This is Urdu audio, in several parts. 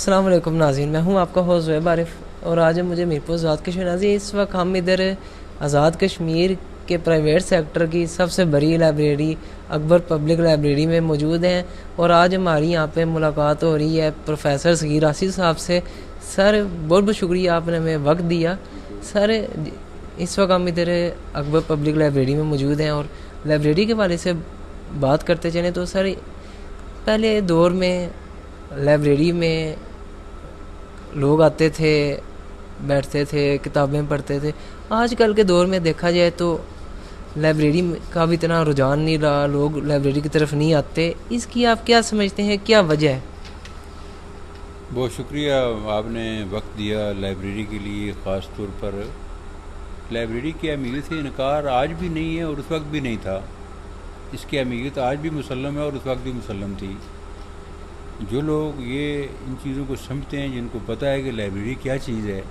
السلام علیکم ناظرین، میں ہوں آپ کا ہوسٹ زہیب عارف اور آج مجھے میرپور آزاد کشمیر ناظرین اس وقت ہم ادھر آزاد کشمیر کے پرائیویٹ سیکٹر کی سب سے بڑی لائبریری اکبر پبلک لائبریری میں موجود ہیں اور آج ہماری یہاں پہ ملاقات ہو رہی ہے پروفیسر صغیر آصف صاحب سے۔ سر بہت بہت شکریہ، آپ نے ہمیں وقت دیا۔ سر اس وقت ہم ادھر اکبر پبلک لائبریری میں موجود ہیں اور لائبریری کے والے سے بات کرتے چلیں تو سر پہلے دور میں لائبریری میں لوگ آتے تھے، بیٹھتے تھے، کتابیں پڑھتے تھے۔ آج کل کے دور میں دیکھا جائے تو لائبریری کا بھی اتنا رجحان نہیں رہا، لوگ لائبریری کی طرف نہیں آتے۔ اس کی آپ کیا سمجھتے ہیں، کیا وجہ ہے؟ بہت شکریہ، آپ نے وقت دیا لائبریری کے لیے۔ خاص طور پر لائبریری کی اہمیت سے انکار آج بھی نہیں ہے اور اس وقت بھی نہیں تھا۔ اس کی اہمیت آج بھی مسلم ہے اور اس وقت بھی مسلم تھی۔ جو لوگ یہ ان چیزوں کو سمجھتے ہیں، جن کو پتہ ہے کہ لائبریری کیا چیز ہے،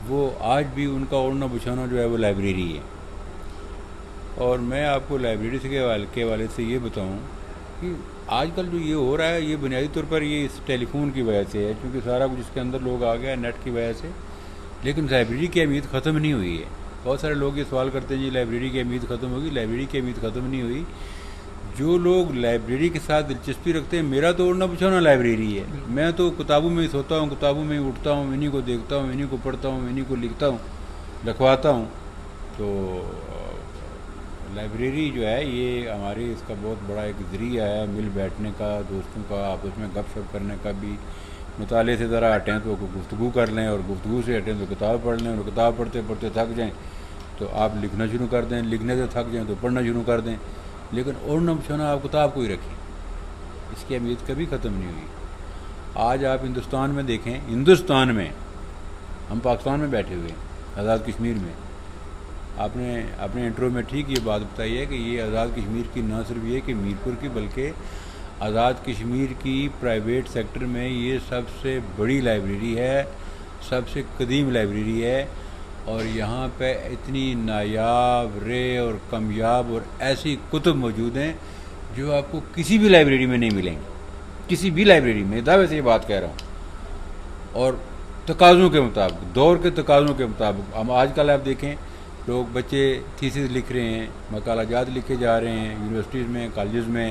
وہ آج بھی ان کا اوڑھنا بچھانا جو ہے وہ لائبریری ہے۔ اور میں آپ کو لائبریری کے حوالے سے یہ بتاؤں کہ آج کل جو یہ ہو رہا ہے یہ بنیادی طور پر یہ اس ٹیلی فون کی وجہ سے ہے، کیونکہ سارا کچھ اس کے اندر لوگ آ گیا ہے نیٹ کی وجہ سے۔ لیکن لائبریری کی اہمیت ختم نہیں ہوئی ہے۔ بہت سارے لوگ یہ سوال کرتے ہیں جی لائبریری کی اہمیت ختم ہوگی۔ لائبریری کی اہمیت ختم نہیں ہوئی۔ جو لوگ لائبریری کے ساتھ دلچسپی رکھتے ہیں، میرا تو اوڑھنا بچھانا لائبریری ہے۔ میں تو کتابوں میں ہی سوتا ہوں، کتابوں میں ہی اٹھتا ہوں، انہیں کو دیکھتا ہوں، انہیں کو پڑھتا ہوں، انہیں کو لکھتا ہوں، لکھواتا ہوں۔ تو لائبریری جو ہے یہ ہمارے اس کا بہت بڑا ایک ذریعہ ہے مل بیٹھنے کا، دوستوں کا آپس میں گپ شپ کرنے کا بھی۔ مطالعے سے ذرا ہٹیں تو گفتگو کر لیں، اور گفتگو سے ہٹیں تو کتاب پڑھ لیں، اور کتاب پڑھتے پڑھتے تھک جائیں تو آپ لکھنا شروع کر دیں، لکھنے سے تھک جائیں تو پڑھنا شروع کر دیں۔ لیکن اوڑھنا بچھانا آپ کتاب کو ہی رکھیں، اس کی اہمیت کبھی ختم نہیں ہوئی۔ آج آپ ہندوستان میں دیکھیں، ہندوستان میں ہم پاکستان میں بیٹھے ہوئے ہیں، آزاد کشمیر میں۔ آپ نے اپنے انٹرو میں ٹھیک یہ بات بتائی ہے کہ یہ آزاد کشمیر کی نہ صرف یہ کہ میرپور کی، بلکہ آزاد کشمیر کی پرائیویٹ سیکٹر میں یہ سب سے بڑی لائبریری ہے، سب سے قدیم لائبریری ہے۔ اور یہاں پہ اتنی نایاب، ریئر اور کامیاب اور ایسی کتب موجود ہیں جو آپ کو کسی بھی لائبریری میں نہیں ملیں گی، کسی بھی لائبریری میں، دعوے سے یہ بات کہہ رہا ہوں۔ اور تقاضوں کے مطابق، دور کے تقاضوں کے مطابق، ہم آج کل آپ دیکھیں لوگ بچے تھیسس لکھ رہے ہیں، مقالہ جات لکھے جا رہے ہیں، یونیورسٹیز میں، کالجز میں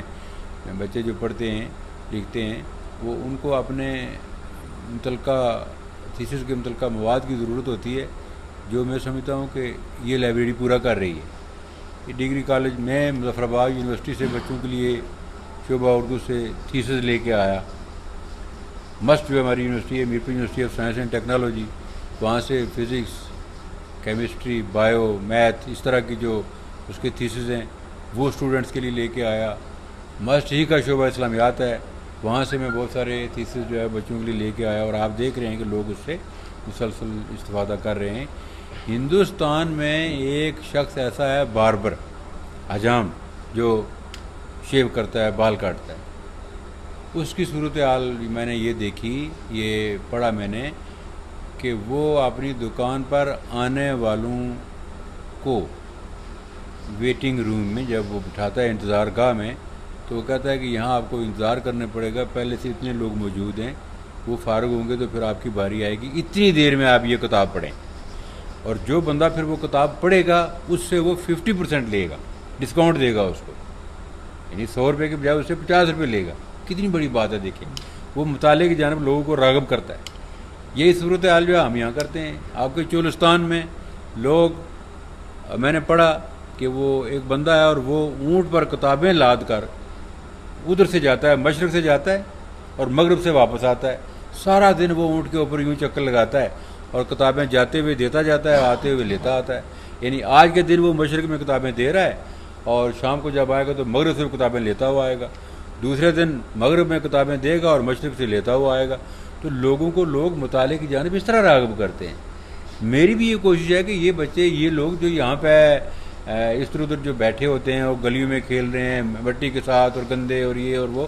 بچے جو پڑھتے ہیں لکھتے ہیں، وہ ان کو اپنے متعلقہ تھیسس کے متعلقہ مواد کی ضرورت ہوتی ہے، جو میں سمجھتا ہوں کہ یہ لائبریری پورا کر رہی ہے۔ یہ ڈگری کالج میں مظفر آباد یونیورسٹی سے بچوں کے لیے شعبہ اردو سے تھیسس لے کے آیا۔ مسٹ جو ہماری یونیورسٹی ہے، Mirpur university of science and technology, وہاں سے فزکس، کیمسٹری، بائیو، میتھ، اس طرح کی جو اس کے تھیسس ہیں وہ اسٹوڈنٹس کے لیے لے کے آیا۔ مسٹ ہی کا شعبہ اسلامیات ہے، وہاں سے میں بہت سارے تھیسس جو ہے بچوں کے لیے لے کے آیا، اور آپ دیکھ رہے ہیں کہ لوگ اس سے مسلسل استفادہ کر رہے ہیں۔ ہندوستان میں ایک شخص ایسا ہے باربر، حجام، جو شیو کرتا ہے، بال کاٹتا ہے۔ اس کی صورتحال میں نے یہ دیکھی، یہ پڑھا میں نے کہ وہ اپنی دکان پر آنے والوں کو ویٹنگ روم میں جب وہ بٹھاتا ہے انتظار گاہ میں، تو وہ کہتا ہے کہ یہاں آپ کو انتظار کرنے پڑے گا، پہلے سے اتنے لوگ موجود ہیں، وہ فارغ ہوں گے تو پھر آپ کی باری آئے گی، اتنی دیر میں آپ یہ کتاب پڑھیں۔ اور جو بندہ پھر وہ کتاب پڑھے گا اس سے وہ 50% لے گا، ڈسکاؤنٹ دے گا اس کو، یعنی 100 روپے کے بجائے اس سے 50 روپے لے گا۔ کتنی بڑی بات ہے، دیکھیں وہ مطالعے کی جانب لوگوں کو راغب کرتا ہے۔ یہی صورتحال جو ہم یہاں کرتے ہیں۔ آپ کے چولستان میں لوگ، میں نے پڑھا کہ وہ ایک بندہ ہے اور وہ اونٹ پر کتابیں لاد کر ادھر سے جاتا ہے، مشرق سے جاتا ہے اور مغرب سے واپس آتا ہے۔ سارا دن وہ اونٹ کے اوپر یوں چکر لگاتا ہے اور کتابیں جاتے ہوئے دیتا جاتا ہے، آتے ہوئے لیتا آتا ہے۔ یعنی آج کے دن وہ مشرق میں کتابیں دے رہا ہے اور شام کو جب آئے گا تو مغرب سے کتابیں لیتا ہوا آئے گا، دوسرے دن مغرب میں کتابیں دے گا اور مشرق سے لیتا ہوا آئے گا۔ تو لوگوں کو لوگ مطالعے کی جانب اس طرح راغب کرتے ہیں۔ میری بھی یہ کوشش ہے کہ یہ بچے، یہ لوگ جو یہاں پہ اس طرح ادھر جو بیٹھے ہوتے ہیں اور گلیوں میں کھیل رہے ہیں مٹی کے ساتھ اور گندے اور یہ اور وہ،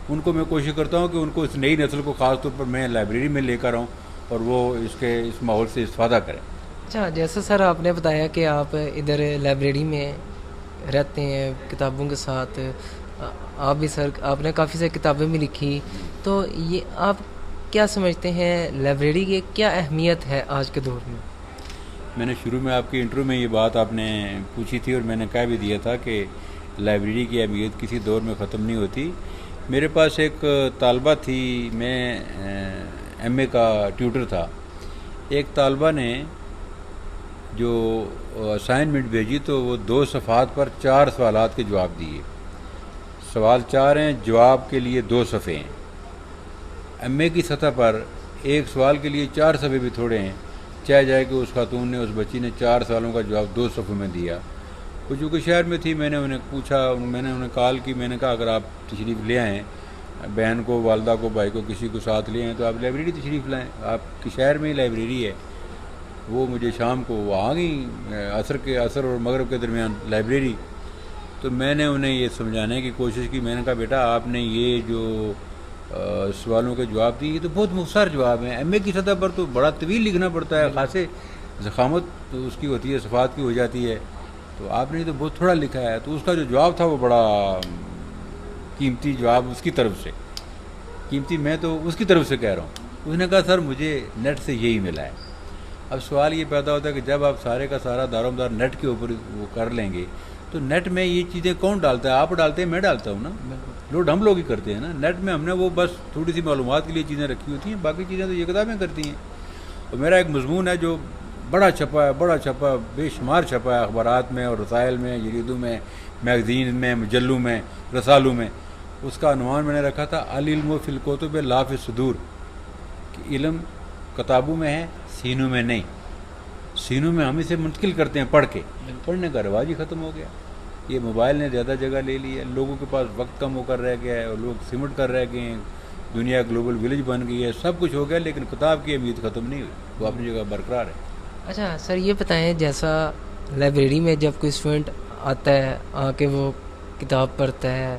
ان کو میں کوشش کرتا ہوں کہ ان کو اس نئی نسل کو خاص طور پر میں لائبریری میں لے کر آؤں اور وہ اس ماحول سے استفادہ کریں۔ اچھا، جیسے سر آپ نے بتایا کہ آپ ادھر لائبریری میں رہتے ہیں کتابوں کے ساتھ، آپ بھی سر آپ نے کافی ساری کتابیں بھی لکھی، تو یہ آپ کیا سمجھتے ہیں لائبریری کی کیا اہمیت ہے آج کے دور میں نے شروع میں آپ کی انٹرو میں یہ بات آپ نے پوچھی تھی اور میں نے کہہ بھی دیا تھا کہ لائبریری کی اہمیت کسی دور میں ختم نہیں ہوتی. میرے پاس ایک طالبہ تھی، میں ایم اے کا ٹیوٹر تھا. ایک طالبہ نے جو اسائنمنٹ بھیجی تو وہ 2 صفحات پر 4 سوالات کے جواب دیے. سوال 4 ہیں، جواب کے لیے 2 صفحے ہیں. ایم اے کی سطح پر ایک سوال کے لیے 4 صفحے بھی تھوڑے ہیں. چاہے جائے کہ اس خاتون نے، اس بچی نے 4 سوالوں کا جواب 2 صفحوں میں دیا. وہ چونکہ شہر میں تھی، میں نے انہیں پوچھا، میں نے انہیں کال کی، میں نے کہا اگر آپ تشریف لے آئیں، بہن کو، والدہ کو، بھائی کو، کسی کو ساتھ لے آئیں تو آپ لائبریری تشریف لائیں، آپ کے شہر میں ہی لائبریری ہے. وہ مجھے شام کو وہ آ گئی، عصر اور مغرب کے درمیان لائبریری. تو میں نے انہیں یہ سمجھانے کی کوشش کی. میں نے کہا بیٹا آپ نے یہ جو سوالوں کے جواب دیے یہ تو بہت مختصر جواب ہیں. ایم اے کی سطح پر تو بڑا طویل لکھنا پڑتا ہے، خاصے ضخامت تو اس کی ہوتی ہے، صفحات کی ہو جاتی ہے. تو آپ نے تو بہت تھوڑا لکھا ہے. تو اس کا جو جواب تھا وہ بڑا قیمتی جواب اس کی طرف سے، قیمتی میں تو اس کی طرف سے کہہ رہا ہوں. اس نے کہا سر مجھے نیٹ سے یہی ملا ہے. اب سوال یہ پیدا ہوتا ہے کہ جب آپ سارے کا سارا دار و مدار نیٹ کے اوپر وہ کر لیں گے تو نیٹ میں یہ چیزیں کون ڈالتا ہے؟ آپ ڈالتے ہیں، میں ڈالتا ہوں نا، لوڈ ہم لوگ ہی کرتے ہیں نا. نیٹ میں ہم نے وہ بس تھوڑی سی معلومات کے لیے چیزیں رکھی ہوتی ہیں، باقی چیزیں تو یہ کتابیں کرتی ہیں. اور میرا ایک مضمون ہے جو بڑا چھپا بے شمار چھپا ہے اخبارات میں اور رسائل میں، جریدوں میں، میگزین میں، مجلوں میں، رسالوں میں. اس کا عنوان میں نے رکھا تھا العلم فی الکتب لا فی الصدور، کہ علم کتابوں میں ہے، سینوں میں نہیں. سینوں میں ہم اسے منتقل کرتے ہیں پڑھ کے، پڑھنے کا رواج ہی ختم ہو گیا. یہ موبائل نے زیادہ جگہ لے لی ہے، لوگوں کے پاس وقت کم ہو کر رہ گیا ہے اور لوگ سمٹ کر رہ گئے ہیں. دنیا گلوبل ولیج بن گئی ہے، سب کچھ ہو گیا، لیکن کتاب کی اہمیت ختم نہیں ہوئی، وہ اپنی جگہ برقرار ہے. اچھا سر یہ بتائیں، جیسا لائبریری میں جب کوئی اسٹوڈنٹ آتا ہے، آ کے وہ کتاب پڑھتا ہے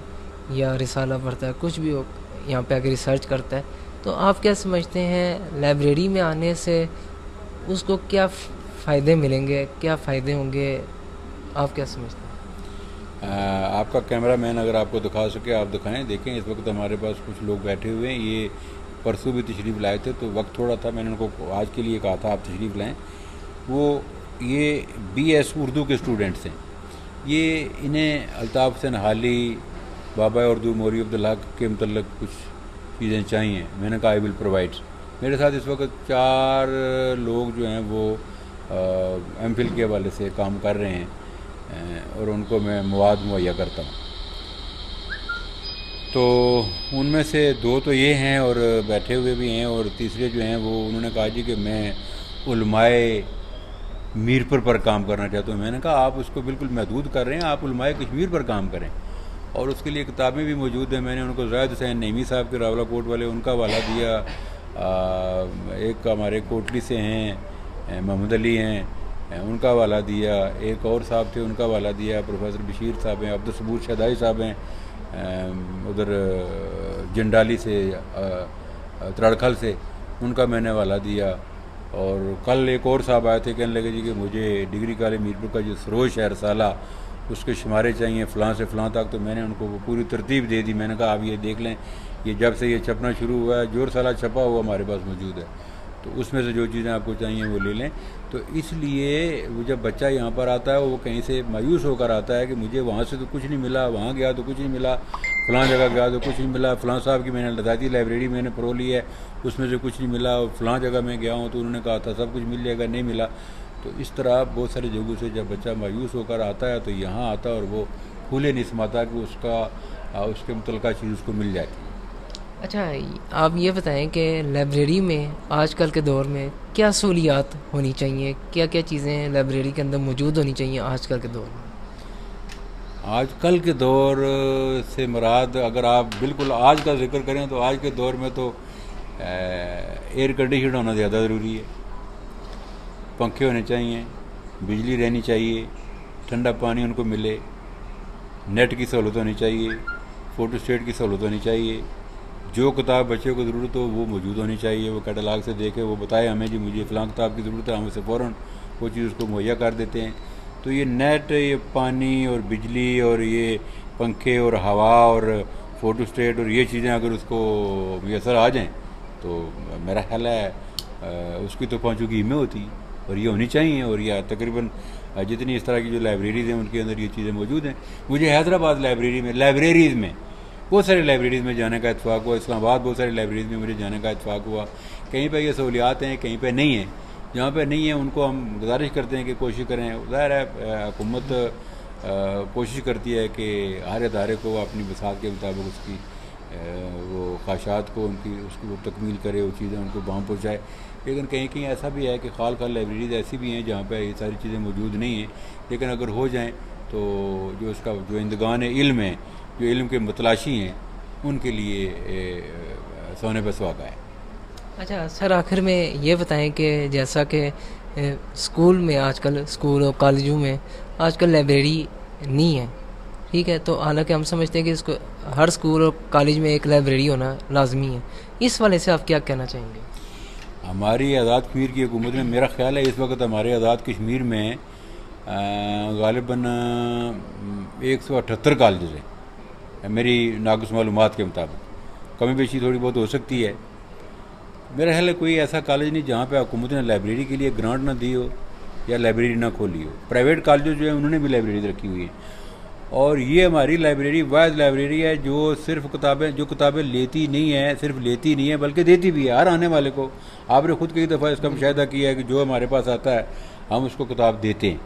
یا رسالہ پڑھتا ہے، کچھ بھی ہو، یہاں پہ آ کے ریسرچ کرتا ہے، تو آپ کیا سمجھتے ہیں لائبریری میں آنے سے اس کو کیا فائدے ملیں گے، کیا فائدے ہوں گے، آپ کیا سمجھتے ہیں؟ آپ کا کیمرہ مین اگر آپ کو دکھا سکے آپ دکھائیں. دیکھیں اس وقت ہمارے پاس کچھ لوگ بیٹھے ہوئے ہیں، یہ پرسوں بھی تشریف لائے تھے تو وقت تھوڑا تھا، میں نے ان کو آج کے لیے کہا تھا آپ تشریف لائیں. وہ یہ بی ایس اردو کے اسٹوڈنٹس ہیں. یہ انہیں الطاف حسین حالی، بابا اردو، موری عبدالحق کے متعلق کچھ چیزیں چاہیے. میں نے کہا آئی ول پرووائڈ. میرے ساتھ اس وقت 4 لوگ جو ہیں وہ ایم فل کے حوالے سے کام کر رہے ہیں اور ان کو میں مواد مہیا کرتا ہوں. تو ان میں سے 2 تو یہ ہیں اور بیٹھے ہوئے بھی ہیں، اور تیسرے جو ہیں وہ انہوں نے کہا جی کہ میں علماء میرپور پر کام کرنا چاہتا ہوں. میں نے کہا آپ اس کو بالکل محدود کر رہے ہیں، آپ علماء کشمیر پر کام کریں، اور اس کے لیے کتابیں بھی موجود ہیں. میں نے ان کو زاہد حسین نعیمی صاحب کے راولہ کوٹ والے، ان کا حوالہ دیا. ایک ہمارے کوٹلی سے ہیں محمد علی ہیں، ان کا حوالہ دیا. ایک اور صاحب تھے، ان کا حوالہ دیا. پروفیسر بشیر صاحب ہیں، عبدالصبور شہدائی صاحب ہیں ادھر جنڈالی سے، ترڑکھل سے، ان کا میں نے حوالہ دیا. اور کل ایک اور صاحب آئے تھے، کہنے لگے جی کہ مجھے ڈگری کالج میرپور کا جو سروش ہے رسالہ، اس کے شمارے چاہیے فلاں سے فلاں تک. تو میں نے ان کو وہ پوری ترتیب دے دی. میں نے کہا آپ یہ دیکھ لیں، یہ جب سے یہ چھپنا شروع ہوا ہے جو رسالہ چھپا ہوا ہمارے پاس موجود ہے، تو اس میں سے جو چیزیں آپ کو چاہیے وہ لے لیں. تو اس لیے وہ جب بچہ یہاں پر آتا ہے وہ کہیں سے مایوس ہو کر آتا ہے کہ مجھے وہاں سے تو کچھ نہیں ملا، وہاں گیا تو کچھ نہیں ملا، فلاں جگہ گیا تو کچھ نہیں ملا، فلاں صاحب کی میں نے لداتی لائبریری میں نے پرو لی ہے اس میں سے کچھ نہیں ملا، اور فلاں جگہ میں گیا ہوں تو انہوں نے کہا تھا سب کچھ مل جائے گا، نہیں ملا. تو اس طرح بہت سارے جگہوں سے جب بچہ مایوس ہو کر آتا ہے تو یہاں آتا ہے اور وہ پھولے نہیں سماتا کہ اس کے متعلقہ چیز اس کو مل جائے. اچھا آپ یہ بتائیں کہ لائبریری میں آج کل کے دور میں کیا سہولیات ہونی چاہیے، کیا کیا چیزیں لائبریری کے اندر موجود ہونی چاہیے آج کل کے دور میں؟ آج کل کے دور سے مراد اگر آپ بالکل آج کا ذکر کریں تو آج کے دور میں تو ایئر کنڈیشن ہونا زیادہ ضروری ہے، پنکھے ہونے چاہیے، بجلی رہنی چاہیے، ٹھنڈا پانی ان کو ملے، نیٹ کی سہولت ہونی چاہیے، فوٹو اسٹیٹ کی سہولت ہونی چاہیے. جو کتاب بچے کو ضرورت ہو وہ موجود ہونی چاہیے، وہ کیٹلاگ سے دیکھے، وہ بتائے ہمیں جی مجھے فلاں کتاب کی ضرورت ہے، ہم اسے فوراً وہ چیز اس کو مہیا کر دیتے ہیں. تو یہ نیٹ، یہ پانی اور بجلی اور یہ پنکھے اور ہوا اور فوٹو اسٹیٹ اور یہ چیزیں اگر اس کو میسر آ جائیں تو میرا خیال ہے اس کی تو پہنچوگی میں ہوتی اور یہ ہونی چاہیے، اور یہ تقریباً جتنی اس طرح کی جو لائبریریز ہیں ان کے اندر یہ چیزیں موجود ہیں. مجھے حیدرآباد لائبریریز میں بہت سارے لائبریریز میں جانے کا اتفاق ہوا، اسلام آباد بہت سارے لائبریریز میں مجھے جانے کا اتفاق ہوا. کہیں پہ یہ سہولیات ہیں، کہیں پہ نہیں ہیں. جہاں پہ نہیں ہیں ان کو ہم گزارش کرتے ہیں کہ کوشش کریں. ظاہر ہے حکومت کوشش کرتی ہے کہ ہر ادارے کو اپنی بساط کے مطابق اس کی وہ خواہشات کو اس کی وہ تکمیل کرے، وہ چیزیں ان کو بام پہنچائے. لیکن کہیں کہیں ایسا بھی ہے کہ خال لائبریریز ایسی بھی ہیں جہاں پہ یہ ساری چیزیں موجود نہیں ہیں، لیکن اگر ہو جائیں تو جو اس کا جو اندگان علم ہے، جو علم کے متلاشی ہیں، ان کے لیے سونے پہ سہاگا ہے. اچھا سر، آخر میں یہ بتائیں کہ جیسا کہ اسکول میں آج کل اسکول اور کالجوں میں آج کل لائبریری نہیں ہے، ٹھیک ہے، تو حالانکہ ہم سمجھتے ہیں کہ اس کو ہر اسکول اور کالج میں ایک لائبریری ہونا لازمی ہے. اس والے سے آپ کیا کہنا چاہیں گے؟ ہماری آزاد کشمیر کی حکومت میں میرا خیال ہے اس وقت ہمارے آزاد کشمیر میں غالباً 178 کالجز ہیں میری ناقص معلومات کے مطابق. کمی بیشی تھوڑی بہت ہو سکتی ہے. میرا خیال ہے کوئی ایسا کالج نہیں جہاں پہ حکومت نے لائبریری کے لیے گرانٹ نہ دی ہو یا لائبریری نہ کھولی ہو. پرائیویٹ کالجز جو ہیں انہوں نے بھی لائبریریز رکھی ہوئی ہیں، اور یہ ہماری لائبریری واحد لائبریری ہے جو صرف کتابیں لیتی نہیں ہے بلکہ دیتی بھی ہے ہر آنے والے کو. آپ نے خود کئی دفعہ اس کا مشاہدہ کیا ہے کہ جو ہمارے پاس آتا ہے ہم اس کو کتاب دیتے ہیں.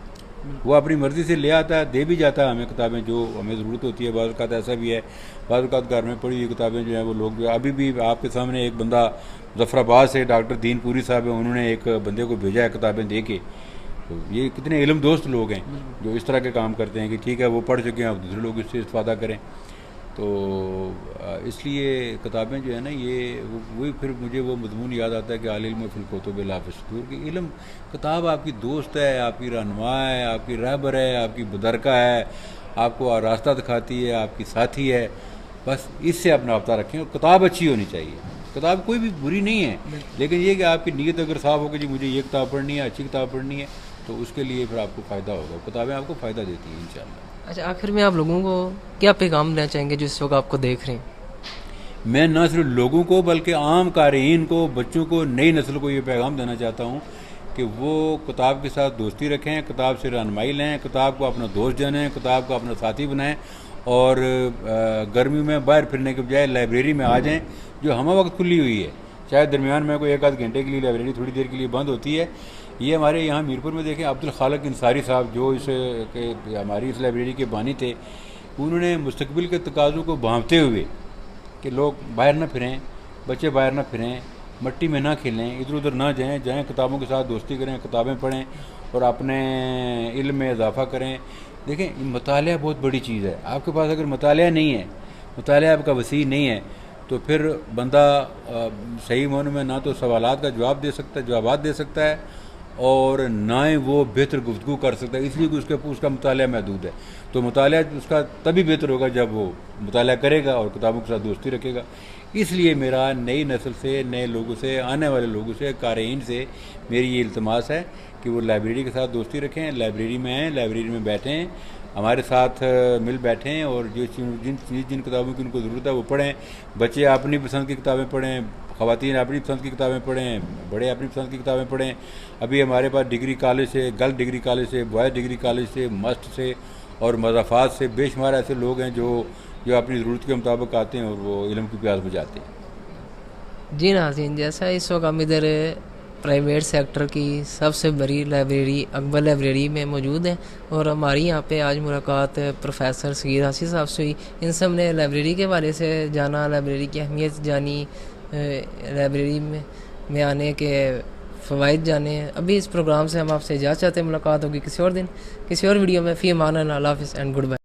وہ اپنی مرضی سے لے آتا ہے، دے بھی جاتا ہے ہمیں کتابیں جو ہمیں ضرورت ہوتی ہے. بعض اوقات ایسا بھی ہے، بعض اوقات گھر میں پڑی ہوئی کتابیں جو ہیں وہ لوگ جو ابھی بھی آپ کے سامنے ایک بندہ ظفر آباد سے ڈاکٹر دین پوری صاحب ہیں، انہوں نے ایک بندے کو بھیجا ہے کتابیں دے کے. تو یہ کتنے علم دوست لوگ ہیں جو اس طرح کے کام کرتے ہیں کہ ٹھیک ہے وہ پڑھ چکے ہیں، اب دوسرے لوگ اس سے استفادہ کریں. تو اس لیے کتابیں جو ہے نا یہ وہی پھر مجھے وہ مضمون یاد آتا ہے کہ العلم فی الکتب لا فی الصدور، کہ علم کتاب آپ کی دوست ہے، آپ کی رہنما ہے، آپ کی رہبر ہے، آپ کی بدرکہ ہے، آپ کو راستہ دکھاتی ہے، آپ کی ساتھی ہے. بس اس سے اپنا رابطہ رکھیں، اور کتاب اچھی ہونی چاہیے. کتاب کوئی بھی بری نہیں ہے، لیکن یہ کہ آپ کی نیت اگر صاف ہو کہ جی مجھے یہ کتاب پڑھنی ہے، اچھی کتاب پڑھنی ہے، تو اس کے لیے پھر آپ کو فائدہ ہوگا. کتابیں آپ کو فائدہ دیتی ہیں انشاءاللہ. اچھا آخر میں آپ لوگوں کو کیا پیغام دینا چاہیں گے جو اس وقت آپ کو دیکھ رہے ہیں؟ میں نہ صرف لوگوں کو بلکہ عام قارئین کو، بچوں کو، نئی نسل کو یہ پیغام دینا چاہتا ہوں کہ وہ کتاب کے ساتھ دوستی رکھیں، کتاب سے رہنمائی لیں، کتاب کو اپنا دوست جانیں، کتاب کو اپنا ساتھی بنائیں، اور گرمی میں باہر پھرنے کے بجائے لائبریری میں آ جائیں جو ہمہ وقت کھلی ہوئی ہے. شاید درمیان میں کوئی ایک آدھ گھنٹے کے لیے لائبریری تھوڑی دیر کے لیے بند ہوتی ہے. یہ ہمارے یہاں میرپور میں دیکھیں عبدالخالق انصاری صاحب جو ہماری اس لائبریری کے بانی تھے، انہوں نے مستقبل کے تقاضوں کو بھانپتے ہوئے کہ لوگ باہر نہ پھریں، بچے باہر نہ پھریں، مٹی میں نہ کھیلیں، ادھر ادھر نہ جائیں کتابوں کے ساتھ دوستی کریں، کتابیں پڑھیں اور اپنے علم میں اضافہ کریں. دیکھیں مطالعہ بہت بڑی چیز ہے. آپ کے پاس اگر مطالعہ نہیں ہے، مطالعہ آپ کا وسیع نہیں ہے، تو پھر بندہ صحیح معنوں میں نہ تو سوالات کا جوابات دے سکتا ہے، اور نہ ہی وہ بہتر گفتگو کر سکتا ہے، اس لیے کہ اس کا مطالعہ محدود ہے. تو مطالعہ اس کا تبھی بہتر ہوگا جب وہ مطالعہ کرے گا اور کتابوں کے ساتھ دوستی رکھے گا. اس لیے میرا نئی نسل سے، نئے لوگوں سے، آنے والے لوگوں سے، قارئین سے میری یہ التماس ہے کہ وہ لائبریری کے ساتھ دوستی رکھیں، لائبریری میں آئیں، لائبریری میں بیٹھیں، ہمارے ساتھ مل بیٹھیں، اور جن کتابوں کی ان کو ضرورت ہے وہ پڑھیں. بچے اپنی پسند کی کتابیں پڑھیں، خواتین اپنی پسند کی کتابیں پڑھیں، بڑے اپنی پسند کی کتابیں پڑھیں. ابھی ہمارے پاس ڈگری کالج سے، گرل ڈگری کالج سے، بوائز ڈگری کالج سے، مسٹ سے اور مضافات سے بے شمار ایسے لوگ ہیں جو اپنی ضرورت کے مطابق آتے ہیں اور وہ علم کی پیاس بجھاتے ہیں. جی ناظرین، جیسا اس وقت ہم ادھر پرائیویٹ سیکٹر کی سب سے بڑی لائبریری اکبر لائبریری میں موجود ہیں، اور ہماری یہاں پہ آج ملاقات پروفیسر صغیر حاصل صاحب سے ہوئی. ان سب نے لائبریری کے بارے سے جانا، لائبریری کی اہمیت جانی، لائبریری میں آنے کے فوائد جانے. ابھی اس پروگرام سے ہم آپ سے اجازت چاہتے ہیں، ملاقات ہوگی کسی اور دن کسی اور ویڈیو میں. فی امان اللہ، اللہ حافظ اینڈ گڈ بائی.